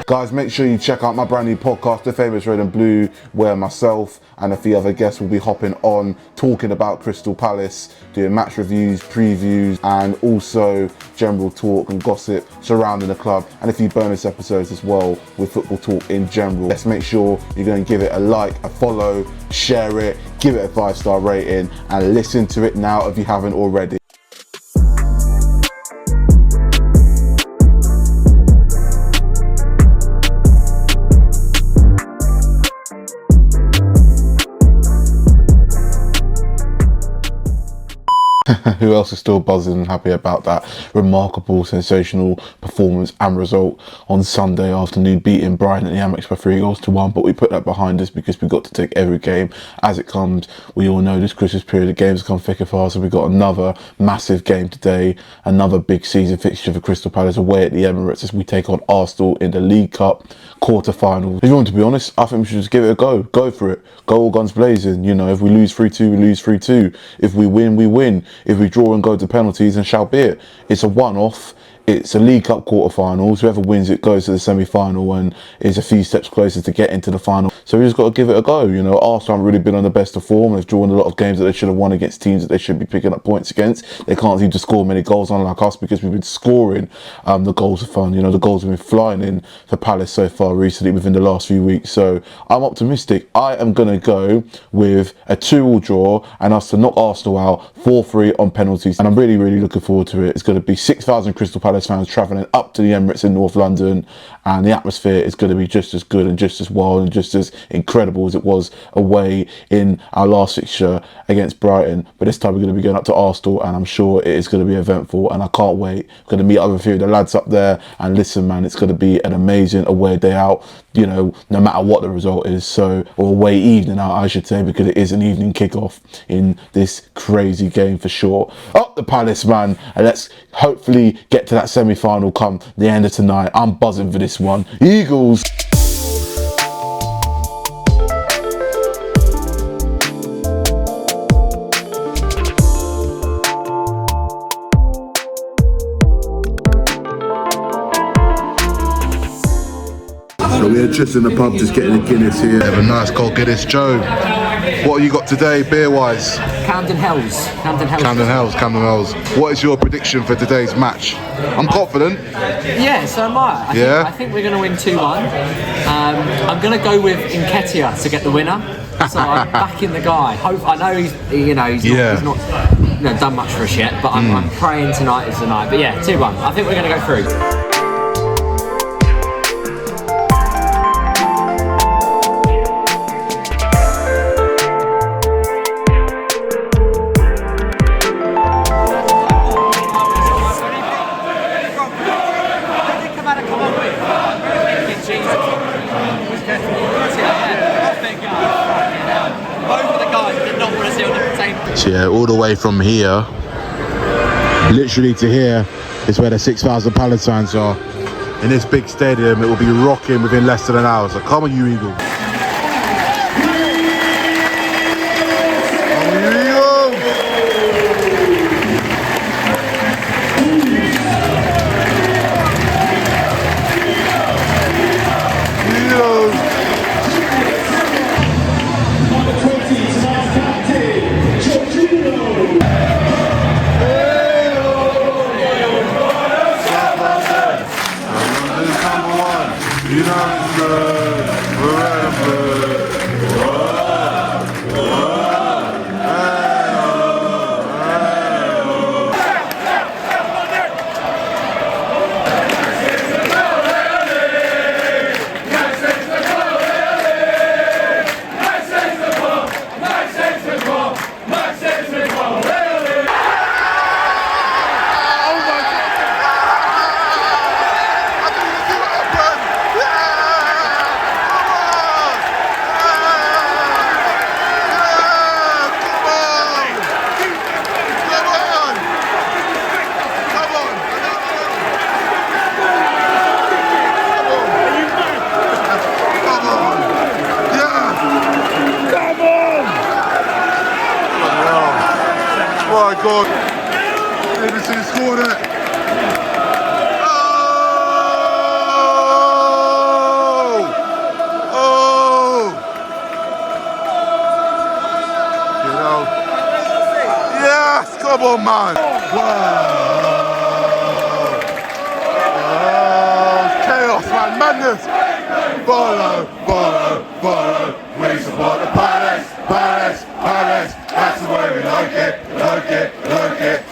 Guys, make sure you check out my brand new podcast, The Famous Red and Blue, where myself and a few other guests will be hopping on, talking about Crystal Palace, doing match reviews, previews, and also general talk and gossip surrounding the club, and a few bonus episodes as well with football talk in general. Let's make sure you're going to give it a like, a follow, share it, give it a 5-star rating, and listen to it now if you haven't already. Who else is still buzzing and happy about that remarkable, sensational performance and result on Sunday afternoon, beating Brighton at the Amex by 3-1? But we put that behind us because we've got to take every game as it comes. We all know this Christmas period of games come thick and fast, and we've got another massive game today, another big season fixture for Crystal Palace away at the Emirates as we take on Arsenal in the League Cup quarter-final. If you want to be honest, I think we should just give it a go for it, go all guns blazing. You know, if we lose 3-2, we lose 3-2. If we win, we win. If we draw and go to penalties, and shall be it. It's a one-off. It's a League Cup quarter-finals. Whoever wins it goes to the semi-final and is a few steps closer to get into the final. So we just got to give it a go. You know, Arsenal haven't really been on the best of form. They've drawn a lot of games that they should have won against teams that they should be picking up points against. They can't seem to score many goals, unlike us, because we've been scoring the goals of fun. You know, the goals have been flying in for Palace so far recently within the last few weeks. So I'm optimistic. I am going to go with a 2-2 draw and us to knock Arsenal out 4-3 on penalties. And I'm really, really looking forward to it. It's going to be 6,000 Crystal Palace fans travelling up to the Emirates in North London, and the atmosphere is going to be just as good and just as wild and just as incredible as it was away in our last fixture against Brighton. But this time we're going to be going up to Arsenal, and I'm sure it is going to be eventful, and I can't wait. I'm going to meet other few of the lads up there, and listen, man, it's going to be an amazing away day out, you know, no matter what the result is. So, or away evening out, I should say, because it is an evening kickoff in this crazy game for sure. Up the Palace, man, and let's hopefully get to that semi-final come the end of tonight. I'm buzzing for this one. Eagles! So we're just in the pub, just getting a Guinness here. Have a nice cold Guinness. Joe, what have you got today, beer-wise? Camden Hells. Camden Hells. What is your prediction for today's match? I'm confident. Yeah, so am I. I think we're going to win 2-1. I'm going to go with Nketiah to get the winner. So I'm backing the guy. I know he's not done much for us yet, but I'm praying tonight is the night. But yeah, 2-1. I think we're going to go through. So yeah, all the way from here, literally to here, is where the 6,000 Palace fans are. In this big stadium, it will be rocking within less than an hour. So come on, you Eagles. God. Livingston scored it. Oh! Oh man! Wow! Chaos, man, madness! Follow, follow, follow. We support the Palace, Palace, Palace. That's the way we like it, like it, like it.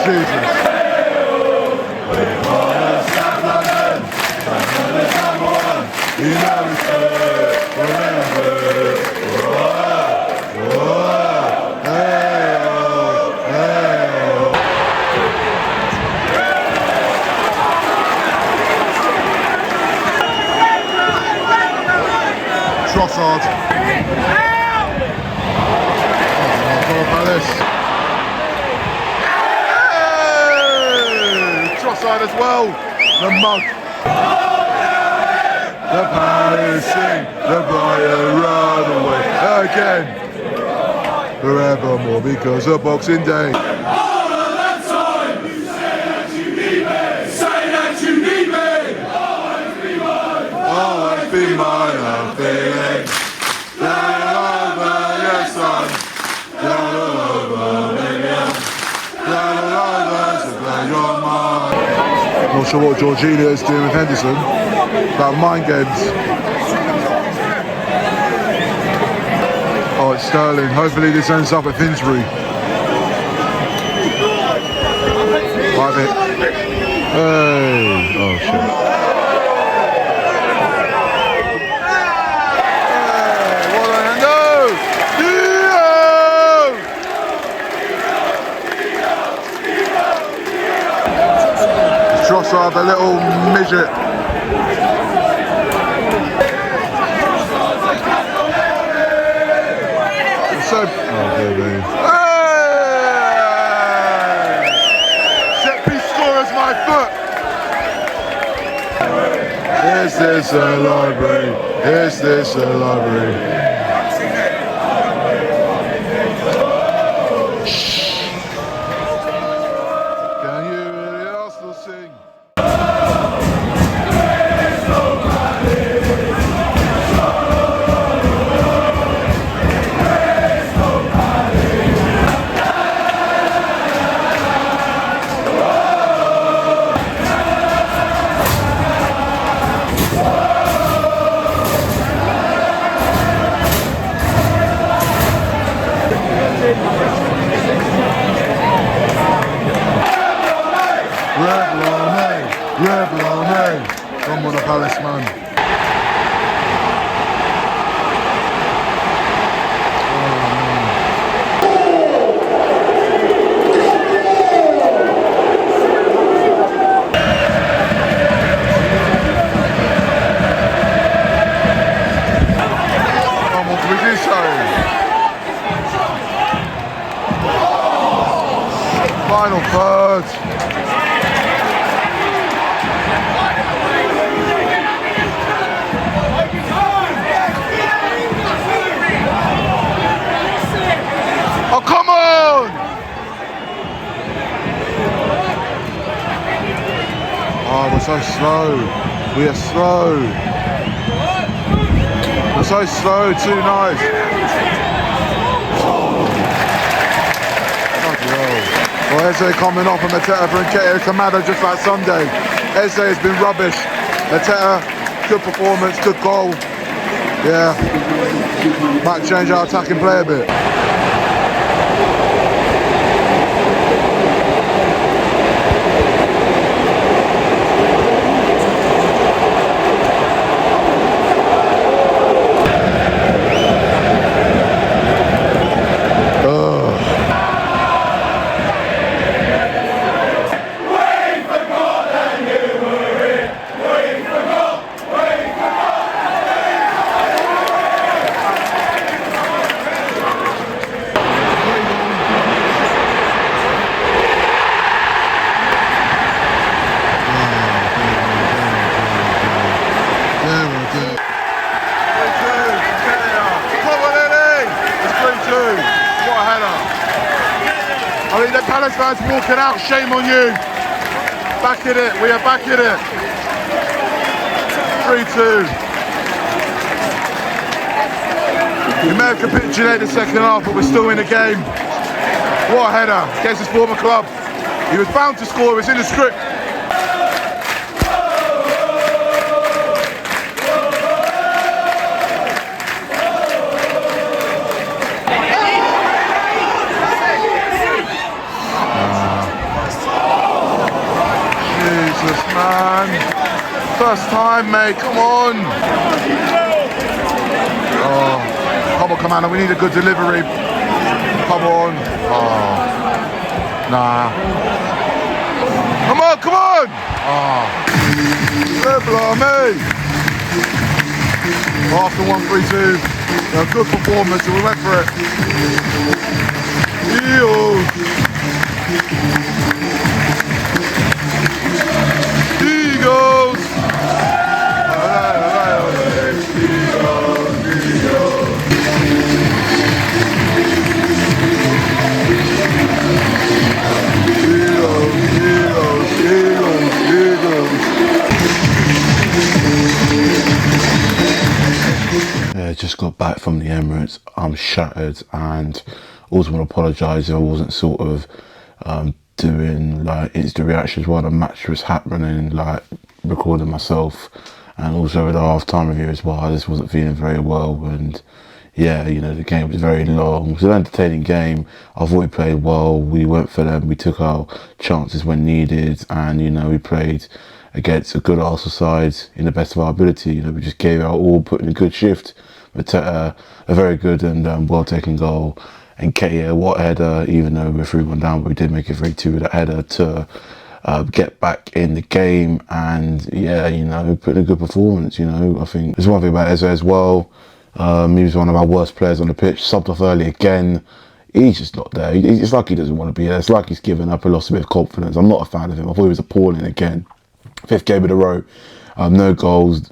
Jesus. Trossard. Palace. Trossard as well. The mug. The Palace sing. The Brian run away again. Forevermore because of Boxing Day. Always be mine, I'm feeling down over your son, down over million, down over to play your mind. Not sure what Jorginho is doing with Henderson about mind games. Oh, it's Sterling. Hopefully this ends up at Finsbury. Five it. Hey. Oh shit. Trossard, the little midget. So, oh, baby. Hey! Set piece scorers, my foot. Is this a library? Is this a library? Come on, the Palace man. Come on, we do so. Final third. Oh, come on! Oh, we're so slow. We are slow. We're so slow, too nice. Well, Eze coming off and Mateta for Nketiah Kamada just like Sunday. Eze has been rubbish. Mateta, good performance, good goal. Yeah. Might change our attacking play a bit. Palace fans walking out, shame on you. Back in it, we are back in it. 3-2. We may have capitulated the second half, but we're still in the game. What a header against his former club. He was bound to score, it was in the script. Jesus, man. First time, mate, come on. Oh, come on, Commander, we need a good delivery. Come on. Oh, nah. Come on, come on. Oh, me. After 1-3-2, a good performance, and we went for it. Eagles. Yeah, just got back from the Emirates. I'm shattered, and also want to apologise if I wasn't sort of doing like instant reactions while the match was happening, like recording myself, and also with the half-time review as well. I just wasn't feeling very well, and yeah, you know, the game was very long. It was an entertaining game. I thought we played well. We went for them. We took our chances when needed, and you know, we played against a good Arsenal side in the best of our ability. You know, we just gave our all, put in a good shift. But a very good and well-taken goal. And Ketia, what header, even though we're 3-1 down, but we did make it 3-2 with a header to get back in the game. And yeah, you know, put in a good performance. You know, I think there's one thing about Eze as well. He was one of our worst players on the pitch, subbed off early again. He's just not there. It's like he doesn't want to be there. It's like he's given up and lost a bit of confidence. I'm not a fan of him. I thought he was appalling again. 5th game in a row, no goals.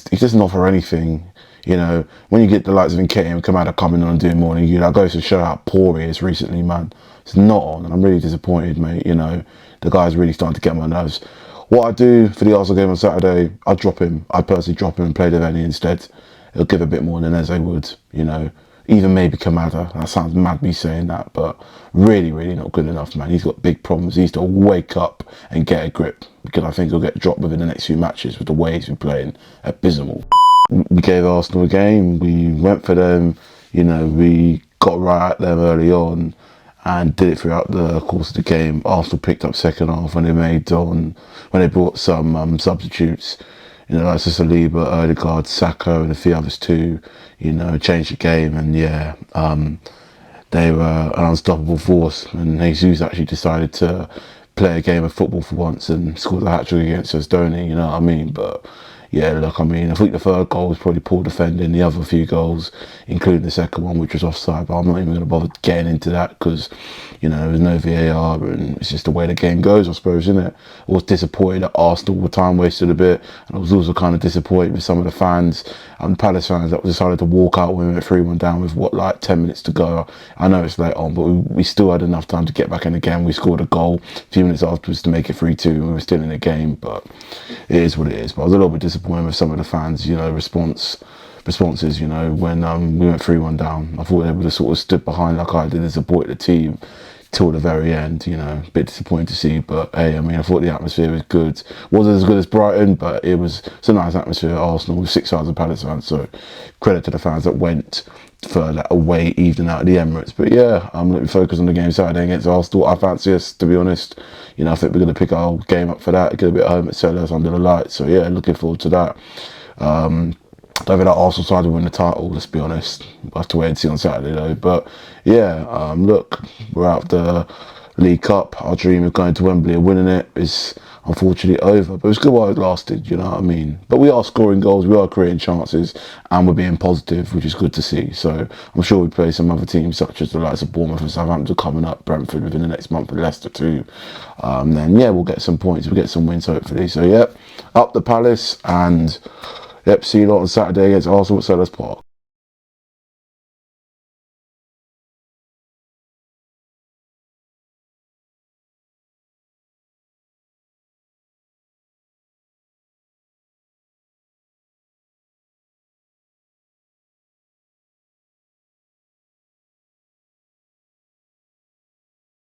He doesn't offer anything. You know, when you get the likes of Nketiah and Kamada coming on and doing more, and that goes to show how poor he is recently, man. It's not on, and I'm really disappointed, mate. You know, the guy's really starting to get on my nerves. What I do for the Arsenal game on Saturday, I'd drop him. I'd personally drop him and play Devaney instead. It'll give a bit more than Eze would, you know. Even maybe Kamada. That sounds mad me saying that, but really, really not good enough, man. He's got big problems. He needs to wake up and get a grip, because I think he'll get dropped within the next few matches with the way he's been playing. Abysmal. We gave Arsenal a game. We went for them. You know, we got right at them early on and did it throughout the course of the game. Arsenal picked up second half when they brought some substitutes. You know, like Saliba, Odegaard, Saka, and a few others too. You know, changed the game, and yeah, they were an unstoppable force. And Jesus actually decided to play a game of football for once and scored a hat-trick against us, don't he? You know what I mean? But yeah, look, I mean, I think the third goal was probably poor defending. The other few goals, including the second one, which was offside, but I'm not even going to bother getting into that because, you know, there was no VAR, and it's just the way the game goes, I suppose, isn't it? I was disappointed that Arsenal were time wasted a bit, and I was also kind of disappointed with some of the fans and Palace fans that decided to walk out when we went 3-1 down with, what, like 10 minutes to go. I know it's late on, but we still had enough time to get back in the game. We scored a goal a few minutes afterwards to make it 3-2, and we were still in the game, but it is what it is. But I was a little bit disappointed with some of the fans, you know, responses, you know, when we went 3-1 down. I thought they would have sort of stood behind like I did and supported the team till the very end, you know. A bit disappointing to see, but hey, I mean, I thought the atmosphere was good. Wasn't as good as Brighton, but it's a nice atmosphere at Arsenal with 6,000 Palace fans, so credit to the fans that went for that away evening out of the Emirates. But yeah, I'm looking focused on the game Saturday against Arsenal. I fancy us, to be honest. You know, I think we're going to pick our game up for that, get a bit at home at Sellers under the lights. So yeah, looking forward to that. Don't think that Arsenal side will win the title, let's be honest. We'll have to wait and see on Saturday though. But yeah, look, we're out of the League Cup. Our dream of going to Wembley and winning it is unfortunately over. But it's good while it lasted, you know what I mean? But we are scoring goals, we are creating chances, and we're being positive, which is good to see. So I'm sure we play some other teams such as the likes of Bournemouth and Southampton coming up, Brentford within the next month, and Leicester too. Then yeah, we'll get some points, we'll get some wins hopefully. So yeah, up the Palace, and yep, see you lot on Saturday against Arsenal at Sellers Park.